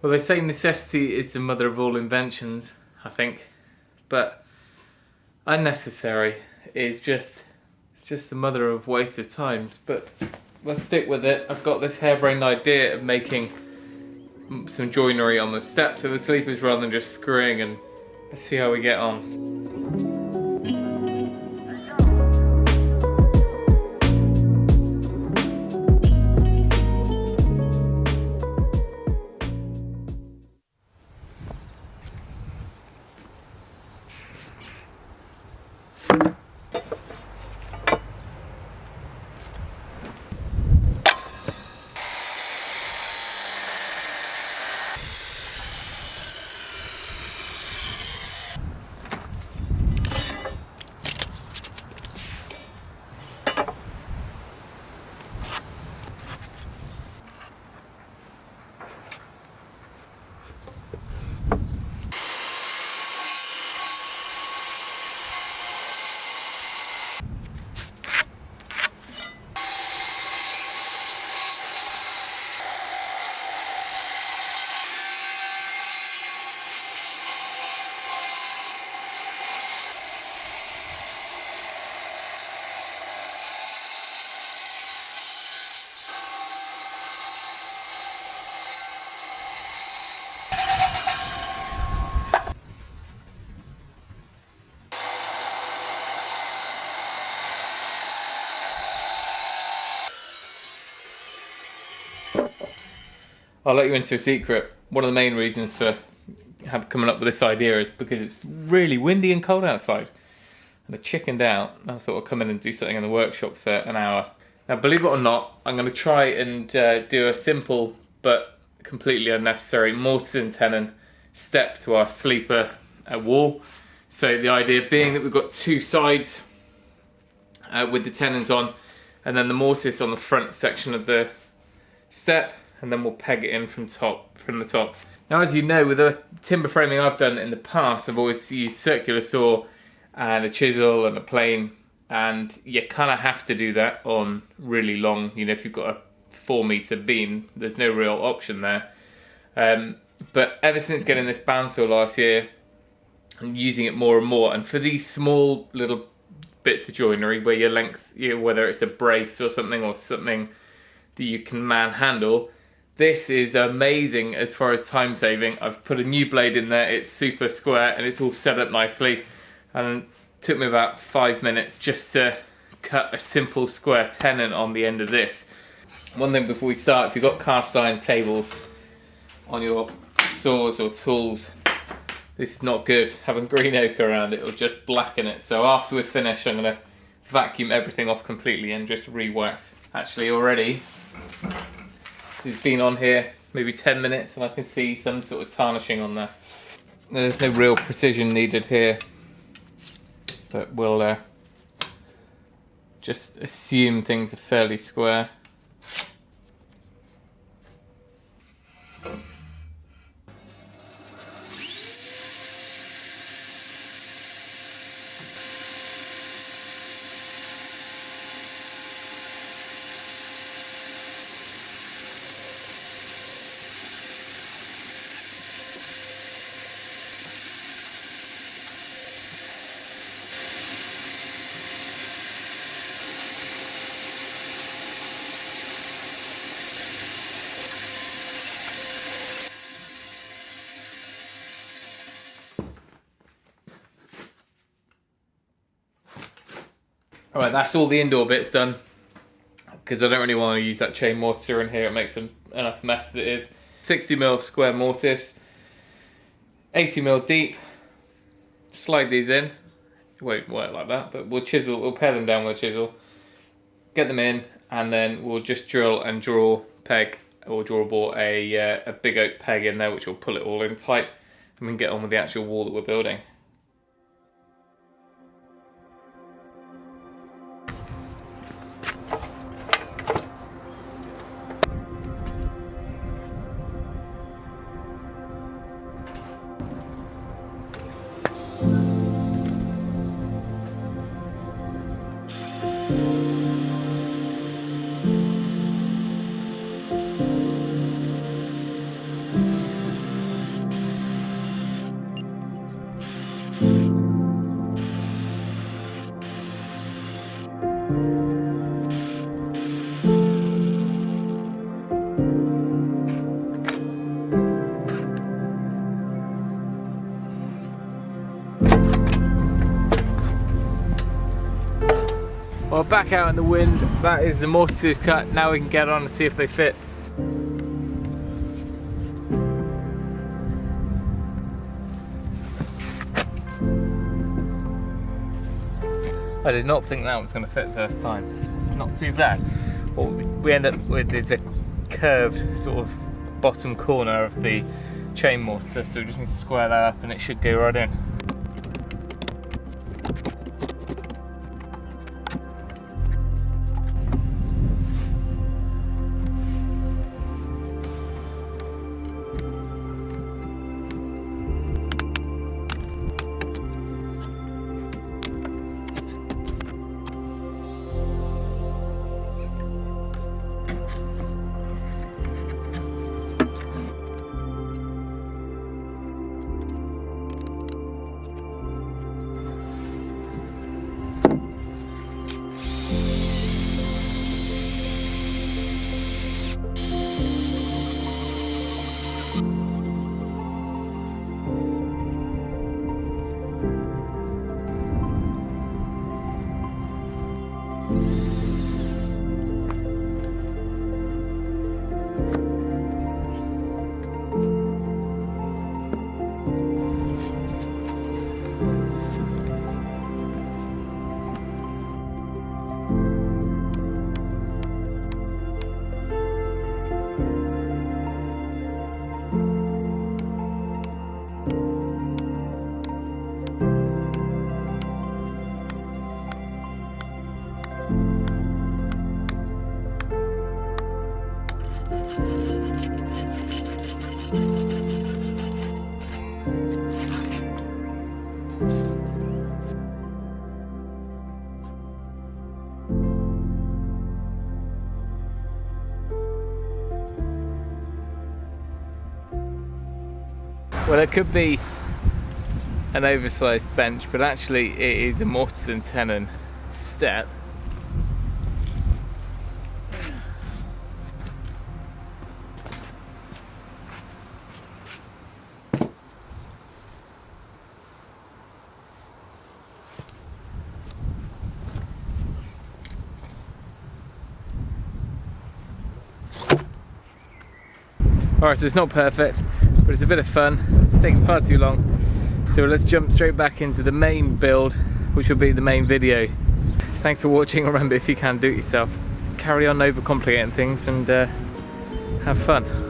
Well, they say necessity is the mother of all inventions, I think, but unnecessary is just, it's just the mother of waste of time. But let's stick with it. I've got this harebrained idea of making some joinery on the steps of the sleepers rather than just screwing, and let's see how we get on. I'll let you into a secret. One of the main reasons for coming up with this idea is because it's really windy and cold outside. And I chickened out. I thought I'd come in and do something in the workshop for an hour. Now, believe it or not, I'm going to try and do a simple but completely unnecessary mortise and tenon step to our sleeper wall. So the idea being that we've got two sides with the tenons on, and then the mortise on the front section of the step, and then we'll peg it in from the top. Now, as you know, with the timber framing I've done in the past, I've always used circular saw and a chisel and a plane, and you kind of have to do that on really long, you know, if you've got a 4-meter beam, there's no real option there. But ever since getting this bandsaw last year, I'm using it more and more, and for these small little bits of joinery where your length, you know, whether it's a brace or something that you can manhandle, this is amazing as far as time saving. I've put a new blade in there, it's super square and it's all set up nicely, and it took me about 5 minutes just to cut a simple square tenon on the end of this. One thing before we start, if you've got cast iron tables on your saws or tools, this is not good. Having green ochre around it will just blacken it. So after we're finished, I'm going to vacuum everything off completely and just re-wax. Actually, already it's been on here maybe 10 minutes and I can see some sort of tarnishing on there. There's no real precision needed here, but we'll just assume things are fairly square. Alright, that's all the indoor bits done, because I don't really want to use that chain mortar in here, it makes enough mess as it is. 60mm square mortise, 80mm deep. Slide these in. It won't work like that, but we'll pare them down with a chisel, get them in, and then we'll just drill and draw bore a big oak peg in there, which will pull it all in tight, and we can get on with the actual wall that we're building. Well, back out in the wind, that is the mortises cut. Now we can get on and see if they fit. I did not think that was going to fit first time. It's not too bad. What we end up with is a curved sort of bottom corner of the chain mortar, so we just need to square that up and it should go right in. Well, it could be an oversized bench, but actually it is a Mortice and Tenon step. Alright, so it's not perfect, but it's a bit of fun. It's taken far too long. So let's jump straight back into the main build, which will be the main video. Thanks for watching. Remember, if you can, do it yourself. Carry on overcomplicating things and have fun.